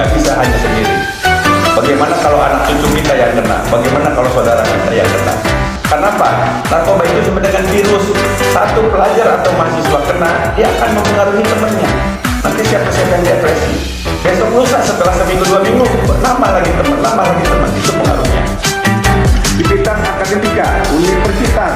nggak bisa hanya sendiri. Bagaimana kalau anak cucu kita yang kena? Bagaimana kalau saudara kita yang kena? Kenapa? Narkoba itu sama dengan virus. Satu pelajar atau mahasiswa kena, dia akan mempengaruhi temannya. Nanti siapa-siapa yang depresi. Besok lusa setelah seminggu 2 minggu, nambah lagi teman, itu pengaruhnya. Civitas Akademika Universitas